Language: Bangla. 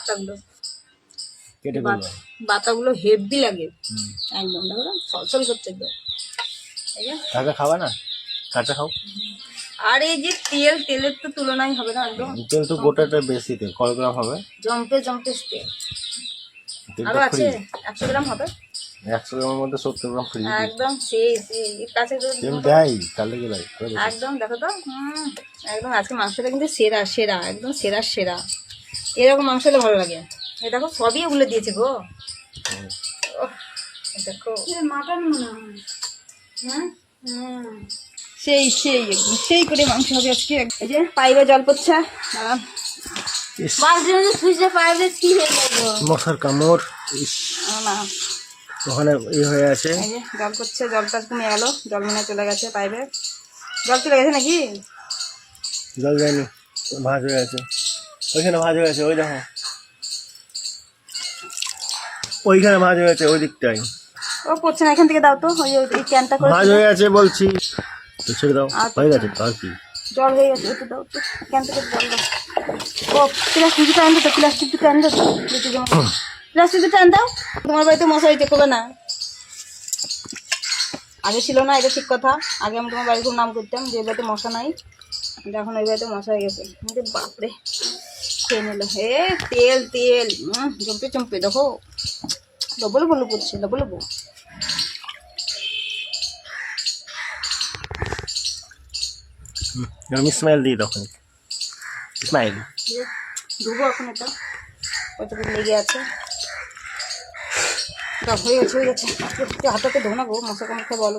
বাতাগুলো, কেটে ফেলবো। বাতাগুলো হেভি লাগে একদম, দেখো না সলসল করছে একদম। এই যে কাঁচা খাবা না? কাঁচা খাও। আর এই যে তেলের তো তুলনাই হবে না একদম। তেল তো গোটাটা বেশি, তেল কত গ্রাম হবে? জম্পে তেল। তেলটা আরো আছে ফ্রি। 100 গ্রাম হবে 100 গ্রামের মধ্যে 70 গ্রাম ফ্রি। একদম। সেই কাছে তেল দেয় তাহলে কি লাগে? একদম, দেখো তো একদম। আজকে মাংসটা কিন্তু সেরা সেরা, একদম সেরা সেরা। এরকম মাংস হলে ভালো লাগে। এই দেখো সবই ওগুলো দিয়েছে গো। দেখো মাটন মনে হয়। হ্যাঁ সেই সেই একদম সেই করে মাংস হবে আজকে। এই যে পাইপে জল পড়ছে, মশার কামড় না ওখানে হয়ে আছে। এই যে জল পড়ছে, জলটা কমে গেল, জল মনে চলে গেছে পাইপে। জল চলে গেছে নাকি? জল যায়নি, ভাঁজ হয়ে আছে ওইখানে, ভাঁজ হয়ে আছে ওই দেখো ওইখানে ভাঁজ হয়ে আছে ওই দিকটাই। ও পড়ছে না, এখান থেকে দাও তো, ওই ক্যানটা করে ভাঁজ হয়ে আছে বলছি তো, ছেড়ে দাও। হয়ে গেছে তো, আর কি জল হয়ে গেছে, একটু দাও তো ক্যান থেকে জল দাও। ও প্লাস্টিক দুটো আনতে তো, প্লাস্টিক দুটো আনতে তো, প্লাস্টিক দুটো আন দাও। তোমার বাড়িতে মশারি চেপবে না, আগে ছিল না, এটা ঠিক কথা। আগে আমি তোমার বাড়িতে খুব নাম করতাম যে বাড়িতে মশা নাই, এখন ওই বাড়িতে মশা হয়ে গেছে। বাপরে খেয়ে নিল। হে তেল তেল চম্পে চম্পে, দেখো লবো লবো করছে, লবো লবো। আমি স্মাইল দিই তখন, স্মাইল ধুবো এখন, এটা কতটুকু লেগে আছে। হয়ে গেছে হয়ে গেছে, হাতাতে ধো না গো, মশা কামড় খেয়ে বলো।